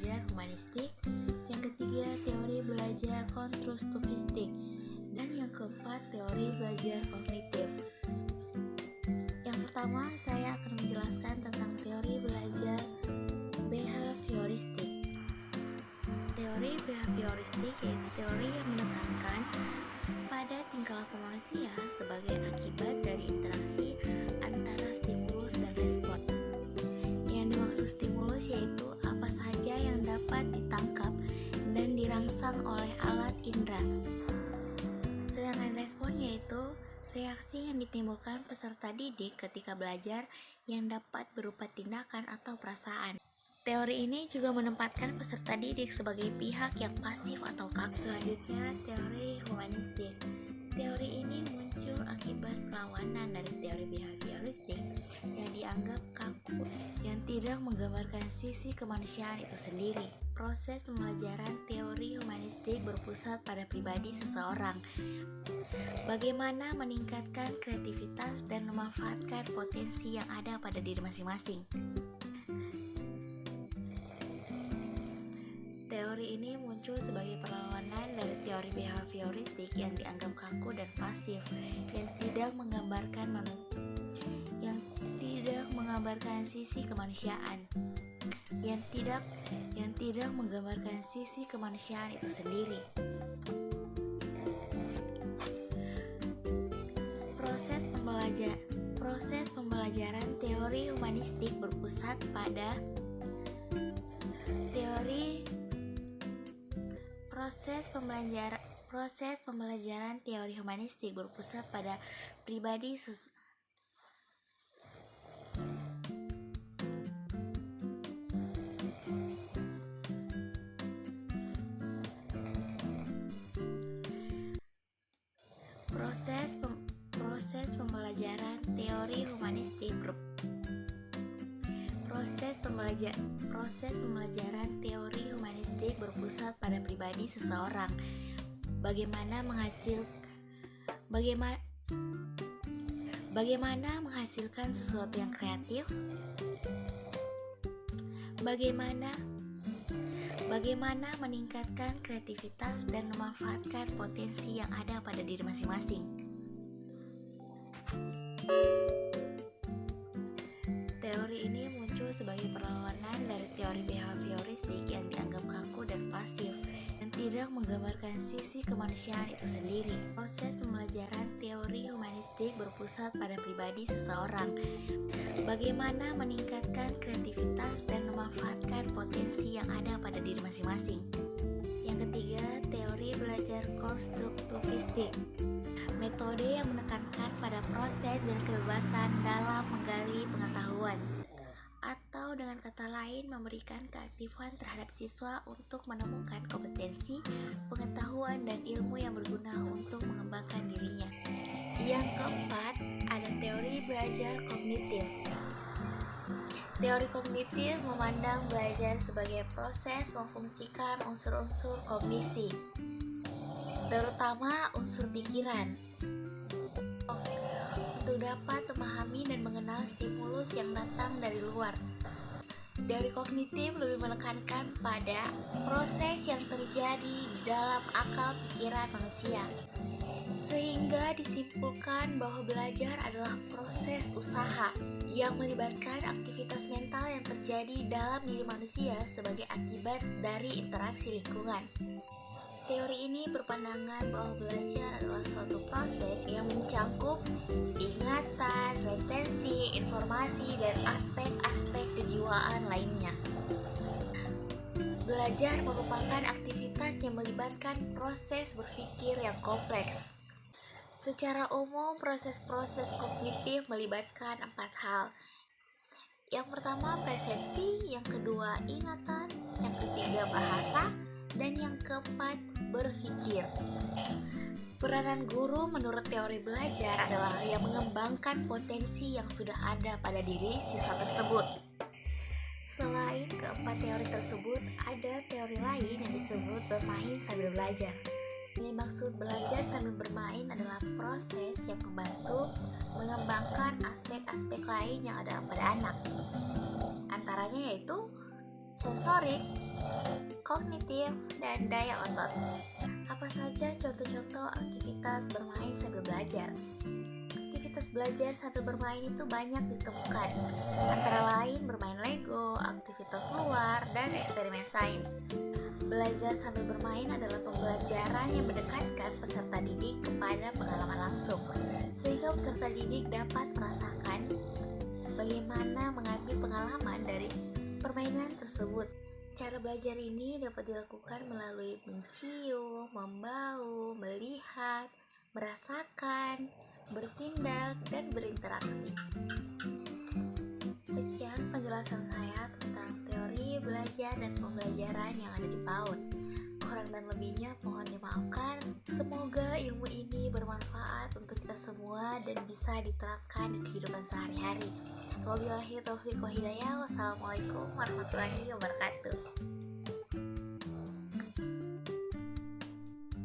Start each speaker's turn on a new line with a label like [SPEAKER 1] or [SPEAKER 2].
[SPEAKER 1] belajar humanistik, yang ketiga teori belajar konstruktivistik, dan yang keempat teori belajar kognitif. Yang pertama, saya akan menjelaskan tentang teori belajar behavioristik. Teori behavioristik yaitu teori yang menekankan pada tingkah laku manusia sebagai akibat dari interaksi antara stimulus dan respon. Yang dimaksud stimulus yaitu apa saja yang dapat ditangkap dan dirangsang oleh alat indera. Sedangkan respon yaitu reaksi yang ditimbulkan peserta didik ketika belajar yang dapat berupa tindakan atau perasaan. Teori ini juga menempatkan peserta didik sebagai pihak yang pasif atau kaku. Selanjutnya, teori humanistik. Teori ini muncul akibat perlawanan dari teori behavioristik yang dianggap kaku, yang tidak menggambarkan sisi kemanusiaan itu sendiri. Proses pembelajaran teori humanistik berpusat pada pribadi seseorang. Bagaimana meningkatkan kreativitas dan memanfaatkan potensi yang ada pada diri masing-masing. Teori ini muncul sebagai perlawanan dari teori behavioristik yang dianggap kaku dan pasif, yang tidak menggambarkan sisi kemanusiaan, yang tidak menggambarkan sisi kemanusiaan itu sendiri. Proses pembelajaran teori humanistik berpusat pada Proses pembelajaran teori humanistik berpusat pada pribadi Proses pembelajaran teori humanistik berpusat pada pribadi seseorang. Bagaimana menghasilkan sesuatu yang kreatif? Bagaimana meningkatkan kreativitas dan memanfaatkan potensi yang ada pada diri masing-masing? Teori ini muncul sebagai perlawanan dari teori behavioristik yang dianggap kaku dan pasif, yang tidak menggambarkan sisi kemanusiaan itu sendiri. Proses pembelajaran teori humanistik berpusat pada pribadi seseorang. Bagaimana meningkatkan kreativitas dan memanfaatkan potensi yang ada pada diri masing-masing. Yang ketiga, teori belajar konstruktivistik. Metode yang menekankan pada proses dan kebebasan dalam menggali pengetahuan, atau dengan kata lain memberikan keaktifan terhadap siswa untuk menemukan kompetensi, pengetahuan, dan ilmu yang berguna untuk mengembangkan dirinya. Yang keempat, ada teori belajar kognitif. Teori kognitif memandang belajar sebagai proses memfungsikan unsur-unsur kognisi, terutama unsur pikiran, untuk dapat memahami dan mengenal stimulus yang datang dari luar. Teori kognitif lebih menekankan pada proses yang terjadi di dalam akal pikiran manusia, sehingga disimpulkan bahwa belajar adalah proses usaha yang melibatkan aktivitas mental yang terjadi dalam diri manusia sebagai akibat dari interaksi lingkungan. Teori ini berpandangan bahwa belajar adalah suatu proses yang mencangkup ingatan, retensi, informasi, dan aspek-aspek kejiwaan lainnya. Belajar merupakan aktivitas yang melibatkan proses berpikir yang kompleks. Secara umum, proses-proses kognitif melibatkan 4 hal. Yang pertama, persepsi, yang kedua, ingatan, yang ketiga, bahasa, dan yang keempat, berpikir. Peranan guru menurut teori belajar adalah yang mengembangkan potensi yang sudah ada pada diri siswa tersebut. Selain keempat teori tersebut, ada teori lain yang disebut bermain sambil belajar. Yang dimaksud belajar sambil bermain adalah proses yang membantu mengembangkan aspek-aspek lain yang ada pada anak. Antaranya yaitu sensorik, kognitif, dan daya otot. Apa saja contoh-contoh aktivitas bermain sambil belajar? Aktivitas belajar sambil bermain itu banyak ditemukan, antara lain bermain Lego, aktivitas luar, dan eksperimen sains. Belajar sambil bermain adalah pembelajaran yang mendekatkan peserta didik kepada pengalaman langsung, sehingga peserta didik dapat merasakan bagaimana mengambil pengalaman dari permainan tersebut. Cara belajar ini dapat dilakukan melalui mencium, membau, melihat, merasakan, bertindak, dan berinteraksi. Sekian penjelasan saya tentang teori belajar dan pembelajaran yang ada di PAUD. Kurang dan lebihnya mohon dimaafkan. Semoga ilmu ini bermanfaat untuk kita semua dan bisa diterapkan di kehidupan sehari-hari. Wabillahi taufiq wa hidayah. Wassalamualaikum warahmatullahi wabarakatuh.